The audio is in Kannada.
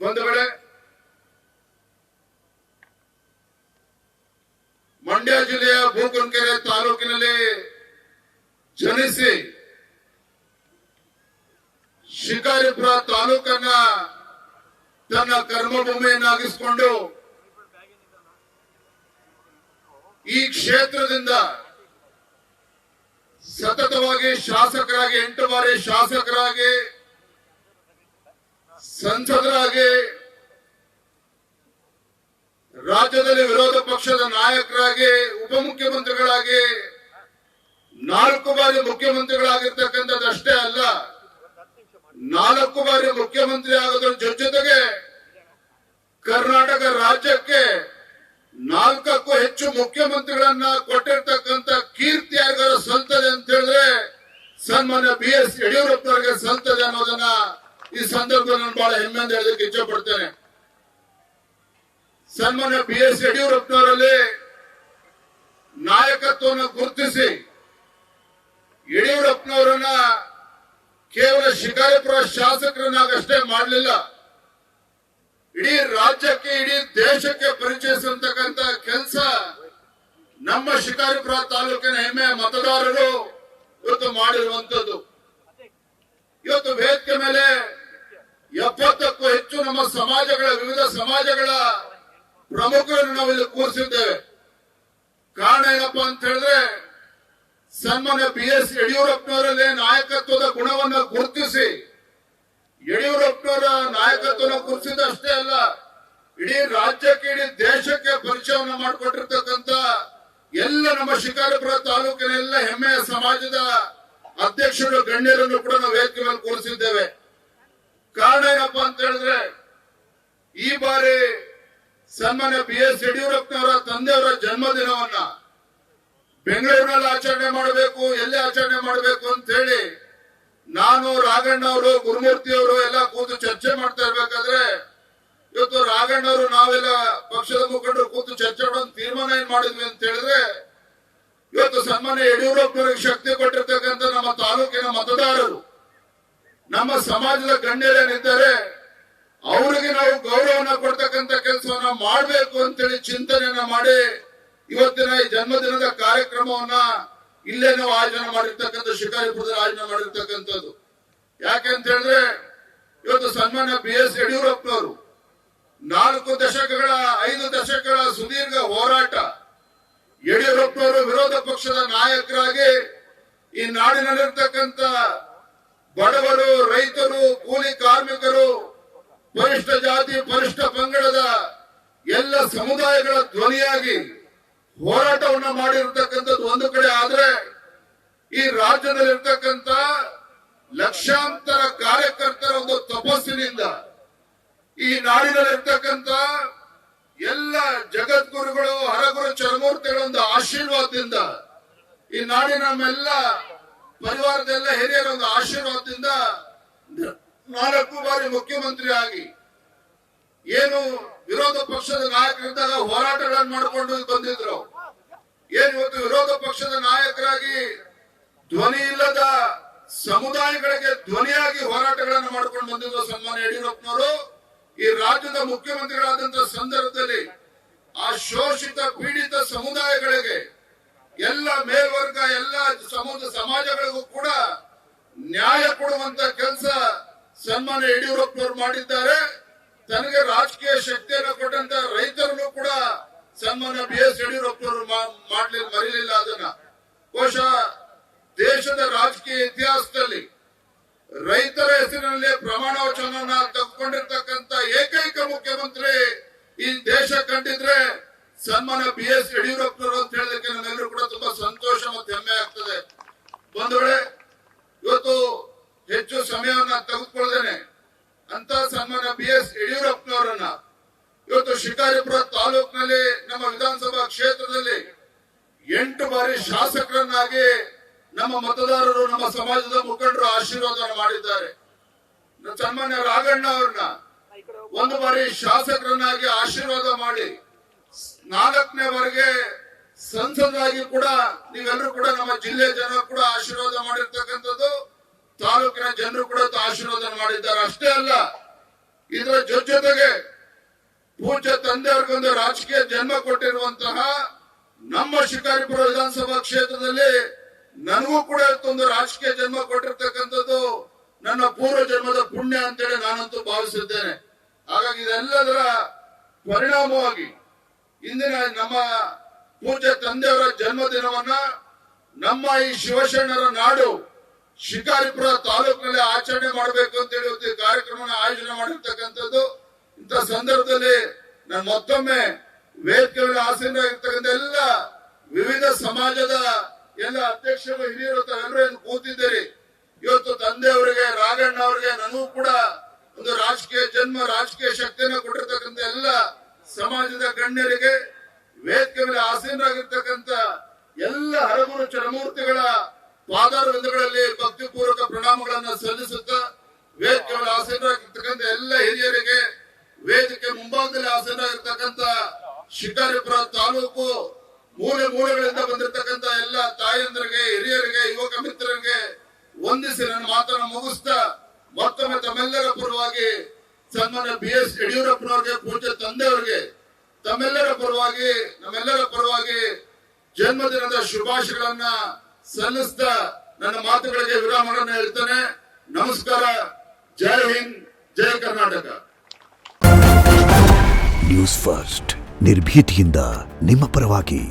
ಬಂಧುಗಳೇ, ಮಂಡ್ಯ ಜಿಲ್ಲೆಯ ಬೂಕನಕೆರೆ ತಾಲೂಕಿನಲ್ಲಿ ಜನಿಸಿ ಶಿಕಾರಿಪುರ ತಾಲೂಕನ್ನ ತನ್ನ ಕರ್ಮಭೂಮಿಯನ್ನಾಗಿಸಿಕೊಂಡು ಈ ಕ್ಷೇತ್ರದಿಂದ ಸತತವಾಗಿ ಶಾಸಕರಾಗಿ 8 ಬಾರಿ ಶಾಸಕರಾಗಿ ಸಂಸದರಾಗಿ ರಾಜ್ಯದಲ್ಲಿ ವಿರೋಧ ಪಕ್ಷದ ನಾಯಕರಾಗಿ ಉಪಮುಖ್ಯಮಂತ್ರಿಗಳಾಗಿ 4 ಬಾರಿ ಮುಖ್ಯಮಂತ್ರಿಗಳಾಗಿರ್ತಕ್ಕಂಥದ್ದಷ್ಟೇ ಅಲ್ಲ, 4 ಬಾರಿ ಮುಖ್ಯಮಂತ್ರಿ ಆಗೋದ್ರ ಜೊತೆಗೆ ಕರ್ನಾಟಕ ರಾಜ್ಯಕ್ಕೆ 4ಕ್ಕೂ ಹೆಚ್ಚು ಮುಖ್ಯಮಂತ್ರಿಗಳನ್ನ ಕೊಟ್ಟಿರ್ತಕ್ಕಂಥ ಕೀರ್ತಿ ಯಾರಿಗಾರ ಸಲ್ತದೆ ಅಂತ ಹೇಳಿದ್ರೆ ಸನ್ಮಾನ್ಯ BS ಯಡಿಯೂರಪ್ಪನವರಿಗೆ ಸಲ್ತದೆ ಅನ್ನೋದನ್ನ ಈ ಸಂದರ್ಭದಲ್ಲಿ ನಾನು ಬಹಳ ಹೆಮ್ಮೆಯಿಂದ ಹೇಳಲಿಕ್ಕೆ ಇಚ್ಛೆ ಪಡ್ತೇನೆ. ಸನ್ಮಾನ್ಯ BS ಯಡಿಯೂರಪ್ಪನವರಲ್ಲಿ ನಾಯಕತ್ವವನ್ನು ಗುರುತಿಸಿ ಯಡಿಯೂರಪ್ಪನವರನ್ನ ಕೇವಲ ಶಿಕಾರಿಪುರ ಶಾಸಕರನ್ನಾಗಷ್ಟೇ ಮಾಡಲಿಲ್ಲ, ಇಡೀ ರಾಜ್ಯಕ್ಕೆ ಇಡೀ ದೇಶಕ್ಕೆ ಪರಿಚಯಿಸತಕ್ಕಂತ ಕೆಲಸ ನಮ್ಮ ಶಿಕಾರಿಪುರ ತಾಲೂಕಿನ ಹೆಮ್ಮೆಯ ಮತದಾರರು ಇವತ್ತು ಮಾಡಿರುವಂತದ್ದು. ಇವತ್ತು ವೇದಿಕೆ ಮೇಲೆ 70ಕ್ಕೂ ಹೆಚ್ಚು ನಮ್ಮ ಸಮಾಜಗಳ ವಿವಿಧ ಸಮಾಜಗಳ ಪ್ರಮುಖರನ್ನು ನಾವಿಲ್ಲಿ ಕೂರಿಸಿದ್ದೇವೆ. ಕಾರಣ ಏನಪ್ಪಾ ಅಂತ ಹೇಳಿದ್ರೆ ಸನ್ಮಾನ್ಯ BS ಯಡಿಯೂರಪ್ಪನವರಲ್ಲಿ ನಾಯಕತ್ವದ ಗುಣವನ್ನು ಗುರುತಿಸಿ ಯಡಿಯೂರಪ್ಪನವರ ನಾಯಕತ್ವವನ್ನು ಗುರುತಿಸಿದಷ್ಟೇ ಅಲ್ಲ, ಇಡೀ ರಾಜ್ಯಕ್ಕೆ ಇಡೀ ದೇಶಕ್ಕೆ ಪರಿಚಯವನ್ನು ಮಾಡಿಕೊಟ್ಟಿರ್ತಕ್ಕಂಥ ಎಲ್ಲ ನಮ್ಮ ಶಿಕಾರಿಪುರ ತಾಲೂಕಿನ ಎಲ್ಲ ಹೆಮ್ಮೆಯ ಸಮಾಜದ ಅಧ್ಯಕ್ಷರು ಗಣ್ಯರನ್ನು ಕೂಡ ನಾವು ವೇದಿಕೆ ಮೇಲೆ ಕೂರಿಸಿದ್ದೇವೆ. ಕಾರಣ ಏನಪ್ಪಾ ಅಂತ ಹೇಳಿದ್ರೆ ಈ ಬಾರಿ ಸನ್ಮಾನ್ಯ BS ಯಡಿಯೂರಪ್ಪನವರ ತಂದೆಯವರ ಜನ್ಮದಿನವನ್ನ ಬೆಂಗಳೂರಿನಲ್ಲಿ ಆಚರಣೆ ಮಾಡಬೇಕು, ಎಲ್ಲಿ ಆಚರಣೆ ಮಾಡಬೇಕು ಅಂತ ಹೇಳಿ ನಾನು, ರಾಘಣ್ಣ ಅವರು, ಗುರುಮೂರ್ತಿ ಅವರು ಎಲ್ಲ ಕೂತು ಚರ್ಚೆ ಮಾಡ್ತಾ ಇರ್ಬೇಕಾದ್ರೆ ಇವತ್ತು ರಾಘಣ್ಣ ಅವರು ನಾವೆಲ್ಲ ಪಕ್ಷದ ಮುಖಂಡರು ಕೂತು ಚರ್ಚೆ ಮಾಡೋ ತೀರ್ಮಾನ ಏನ್ ಮಾಡಿದ್ವಿ ಅಂತ ಹೇಳಿದ್ರೆ ಇವತ್ತು ಸನ್ಮಾನ್ಯ ಯಡಿಯೂರಪ್ಪನವರಿಗೆ ಶಕ್ತಿ ಕೊಟ್ಟಿರ್ತಕ್ಕಂಥ ನಮ್ಮ ತಾಲೂಕಿನ ಮತದಾರರು, ನಮ್ಮ ಸಮಾಜದ ಗಣ್ಯರೇನಿದ್ದಾರೆ ಅವರಿಗೆ ನಾವು ಗೌರವನ ಕೊಡ್ತಕ್ಕಂಥ ಕೆಲಸವನ್ನ ಮಾಡಬೇಕು ಅಂತೇಳಿ ಚಿಂತನೆಯನ್ನ ಮಾಡಿ ಇವತ್ತಿನ ಈ ಜನ್ಮದಿನದ ಕಾರ್ಯಕ್ರಮವನ್ನ ಇಲ್ಲೇ ನಾವು ಆಯೋಜನೆ ಮಾಡಿರ್ತಕ್ಕಂಥ ಶಿಕಾರಿಪುರದಲ್ಲಿ ಆಯೋಜನೆ ಮಾಡಿರ್ತಕ್ಕಂಥದ್ದು. ಯಾಕೆ ಅಂತ ಹೇಳಿದ್ರೆ ಇವತ್ತು ಸನ್ಮಾನ್ಯ BS ಯಡಿಯೂರಪ್ಪನವರು 5 ದಶಕಗಳ ಸುದೀರ್ಘ ಹೋರಾಟ, ಯಡಿಯೂರಪ್ಪನವರು ವಿರೋಧ ಪಕ್ಷದ ನಾಯಕರಾಗಿ ಈ ನಾಡಿನಲ್ಲಿರ್ತಕ್ಕಂಥ ಬಡವರು, ರೈತರು, ಕೂಲಿ ಕಾರ್ಮಿಕರು, ಪರಿಷ್ಠ ಜಾತಿ ಪರಿಷ್ಠ ಪಂಗಡದ ಎಲ್ಲ ಸಮುದಾಯಗಳ ಧ್ವನಿಯಾಗಿ ಹೋರಾಟವನ್ನ ಮಾಡಿರ್ತಕ್ಕಂಥದ್ದು ಒಂದು ಕಡೆ ಆದ್ರೆ, ಈ ರಾಜ್ಯದಲ್ಲಿರ್ತಕ್ಕಂಥ ಲಕ್ಷಾಂತರ ಕಾರ್ಯಕರ್ತರ ಒಂದು ತಪಸ್ಸಿನಿಂದ, ಈ ನಾಡಿನಲ್ಲಿರ್ತಕ್ಕಂಥ ಎಲ್ಲ ಜಗದ್ಗುರುಗಳು, ಹರಗುರು ಚರಮೂರ್ತಿಗಳ ಒಂದು ಆಶೀರ್ವಾದದಿಂದ, ಈ ನಾಡಿನ ನಮ್ಮೆಲ್ಲ ಪರಿವಾರದ ಎಲ್ಲ ಹಿರಿಯರ ಒಂದು ಆಶೀರ್ವಾದದಿಂದ 4 ಬಾರಿ ಮುಖ್ಯಮಂತ್ರಿ ಆಗಿ ಏನು ವಿರೋಧ ಪಕ್ಷದ ನಾಯಕರಿದ್ದಾಗ ಹೋರಾಟಗಳನ್ನು ಮಾಡಿಕೊಂಡು ಬಂದಿದ್ರು, ಏನು ಇವತ್ತು ವಿರೋಧ ಪಕ್ಷದ ನಾಯಕರಾಗಿ ಧ್ವನಿ ಇಲ್ಲದ ಸಮುದಾಯಗಳಿಗೆ ಧ್ವನಿಯಾಗಿ ಹೋರಾಟಗಳನ್ನು ಮಾಡಿಕೊಂಡು ಬಂದಿದ್ರು ಸನ್ಮಾನ್ಯ ಯಡಿಯೂರಪ್ಪನವರು, ಈ ರಾಜ್ಯದ ಮುಖ್ಯಮಂತ್ರಿಗಳಾದಂತಹ ಸಂದರ್ಭದಲ್ಲಿ ಆ ಶೋಷಿತ ಪೀಡಿತ ಸಮುದಾಯಗಳಿಗೆ, ಎಲ್ಲ ಮೇಲ್ವರ್ಗ, ಎಲ್ಲ ಸಮಾಜಗಳಿಗೂ ಕೂಡ ನ್ಯಾಯ ಕೊಡುವಂತ ಕೆಲಸ ಸನ್ಮಾನ್ಯ ಯಡಿಯೂರಪ್ಪನವರು ಮಾಡಿದ್ದಾರೆ. ತನಗೆ ರಾಜಕೀಯ ಶಕ್ತಿಯನ್ನು ಕೊಟ್ಟಂತ ರೈತರನ್ನು ಕೂಡ ಸನ್ಮಾನ್ಯ BS ಯಡಿಯೂರಪ್ಪನವರು ಮರೀಲಿಲ್ಲ. ಅದನ್ನ ಬಹುಶಃ ದೇಶದ ರಾಜಕೀಯ ಇತಿಹಾಸದಲ್ಲಿ ರೈತರ ಹೆಸರಿನಲ್ಲಿ ಪ್ರಮಾಣ ವಚನವನ್ನ ತೆಗೆದುಕೊಂಡಿರ್ತಕ್ಕಂಥ ಏಕೈಕ ಮುಖ್ಯಮಂತ್ರಿ ಈ ದೇಶ ಕಂಡಿದ್ರೆ ಸನ್ಮಾನ್ಯ BS ಯಡಿಯೂರಪ್ಪನವರು ಅಂತ ಹೇಳಲಿಕ್ಕೆ ನಮ್ಮೆಲ್ಲರೂ ಕೂಡ ತುಂಬಾ ಸಂತೋಷ ಮತ್ತು ಹೆಮ್ಮೆ ಆಗ್ತದೆ. ಬಂಧುಗಳೇ, ಇವತ್ತು ಹೆಚ್ಚು ಸಮಯವನ್ನ ತೆಗೆದುಕೊಳ್ಳದೇನೆ ಅಂತ ಸನ್ಮಾನ್ಯ BS ಯಡಿಯೂರಪ್ಪನವರನ್ನ ಇವತ್ತು ಶಿಕಾರಿಪುರ ತಾಲೂಕಿನಲ್ಲಿ ನಮ್ಮ ವಿಧಾನಸಭಾ ಕ್ಷೇತ್ರದಲ್ಲಿ 8 ಬಾರಿ ಶಾಸಕರನ್ನಾಗಿ ನಮ್ಮ ಮತದಾರರು, ನಮ್ಮ ಸಮಾಜದ ಮುಖಂಡರು ಆಶೀರ್ವಾದ ಮಾಡಿದ್ದಾರೆ. ಸನ್ಮಾನ್ಯ ರಾಘಣ್ಣ ಅವ್ರನ್ನ 1 ಬಾರಿ ಶಾಸಕರನ್ನಾಗಿ ಆಶೀರ್ವಾದ ಮಾಡಿ 4ನೇ ಬಾರಿಗೆ ಸಂಸದರಾಗಿ ಕೂಡ ನೀವೆಲ್ಲರೂ ಕೂಡ ನಮ್ಮ ಜಿಲ್ಲೆಯ ಜನ ಕೂಡ ಆಶೀರ್ವಾದ ಮಾಡಿರ್ತಕ್ಕಂಥದ್ದು, ತಾಲೂಕಿನ ಜನರು ಕೂಡ ಆಶೀರ್ವಾದ ಮಾಡಿದ್ದಾರೆ. ಅಷ್ಟೇ ಅಲ್ಲ, ಇದರ ಜೊತೆಗೆ ಪೂಜ್ಯ ತಂದೆಯವ್ರಿಗೊಂದು ರಾಜಕೀಯ ಜನ್ಮ ಕೊಟ್ಟಿರುವಂತಹ ನಮ್ಮ ಶಿಕಾರಿಪುರ ವಿಧಾನಸಭಾ ಕ್ಷೇತ್ರದಲ್ಲಿ ನನಗೂ ಕೂಡ ಒಂದು ರಾಜಕೀಯ ಜನ್ಮ ಕೊಟ್ಟಿರ್ತಕ್ಕಂಥದ್ದು ನನ್ನ ಪೂರ್ವ ಜನ್ಮದ ಪುಣ್ಯ ಅಂತೇಳಿ ನಾನಂತೂ ಭಾವಿಸಿದ್ದೇನೆ. ಹಾಗಾಗಿ ಇದೆಲ್ಲದರ ಪರಿಣಾಮವಾಗಿ ಇಂದಿನ ನಮ್ಮ ಪೂಜ್ಯ ತಂದೆಯವರ ಜನ್ಮದಿನವನ್ನ ನಮ್ಮ ಈ ಶಿವಶರಣರ ನಾಡು ಶಿಕಾರಿಪುರ ತಾಲೂಕಿನಲ್ಲಿ ಆಚರಣೆ ಮಾಡಬೇಕು ಅಂತ ಹೇಳಿ ಕಾರ್ಯಕ್ರಮ ಆಯೋಜನೆ ಮಾಡಿರ್ತಕ್ಕಂಥದ್ದು. ಇಂಥ ಸಂದರ್ಭದಲ್ಲಿ ನಾನು ಮತ್ತೊಮ್ಮೆ ವೇದಿಕೆ ಮೇಲೆ ಆಸೀನರಾಗಿರ್ತಕ್ಕಂಥ ಎಲ್ಲ ವಿವಿಧ ಸಮಾಜದ ಎಲ್ಲ ಅಧ್ಯಕ್ಷರು ಹಿರಿಯರು ತಾವೆಲ್ಲರೂ ಕೂತಿದ್ದೀರಿ. ಇವತ್ತು ತಂದೆಯವರಿಗೆ, ರಾಘಣ್ಣ ಅವರಿಗೆ, ನನಗೂ ಕೂಡ ಒಂದು ರಾಜಕೀಯ ಜನ್ಮ, ರಾಜಕೀಯ ಶಕ್ತಿಯನ್ನು ಕೊಟ್ಟಿರ್ತಕ್ಕಂಥ ಎಲ್ಲ ಸಮಾಜದ ಗಣ್ಯರಿಗೆ, ವೇದಿಕೆ ಮೇಲೆ ಆಸೀನರಾಗಿರ್ತಕ್ಕಂಥ ಎಲ್ಲ ಹರಗುರು ಚರಮೂರ್ತಿಗಳ ಪಾದಾರವಿಂದಗಳಲ್ಲಿ ಭಕ್ತಿಪೂರ್ವಕ ಪ್ರಣಾಮಗಳನ್ನು ಸಲ್ಲಿಸುತ್ತಾ, ವೇದಿಕೆ ಮೇಲೆ ಆಸೀನರಾಗಿರ್ತಕ್ಕಂಥ ಎಲ್ಲ ಹಿರಿಯರಿಗೆ, ವೇದಿಕೆ ಮುಂಭಾಗದಲ್ಲಿ ಆಸೀನರಾಗಿರ್ತಕ್ಕಂಥ ಶಿಕಾರಿಪುರ ತಾಲೂಕು ಮೂಲೆ ಮೂಲೆಗಳಿಂದ ಬಂದಿರತಕ್ಕಂಥ ಎಲ್ಲ ತಾಯಂದರಿಗೆ, ಹಿರಿಯರಿಗೆ, ಯುವಕ ಮಿತ್ರರಿಗೆ ವಂದಿಸಿ ನನ್ನ ಮಾತನ್ನು ಮುಗಿಸ್ತಾ ಮತ್ತೊಮ್ಮೆ ತಮ್ಮೆಲ್ಲರ ಪರವಾಗಿ ಸನ್ಮಾನ್ಯ BS ಯಡಿಯೂರಪ್ಪನವರಿಗೆ, ಪೂಜ್ಯ ತಂದೆಯವರಿಗೆ ತಮ್ಮೆಲ್ಲರ ಪರವಾಗಿ, ನಮ್ಮೆಲ್ಲರ ಪರವಾಗಿ ಜನ್ಮದಿನದ ಶುಭಾಶಯಗಳನ್ನ ಸಲ್ಲಿಸ್ತಾ ನನ್ನ ಮಾತುಗಳಿಗೆ ವಿರಾಮಗಳನ್ನು ಹೇಳ್ತೇನೆ. ನಮಸ್ಕಾರ. ಜೈ ಹಿಂದ್, ಜೈ ಕರ್ನಾಟಕ. ನ್ಯೂಸ್ ಫಸ್ಟ್ ನಿರ್ಭೀತಿಯಿಂದ ನಿಮ್ಮ ಪರವಾಗಿ.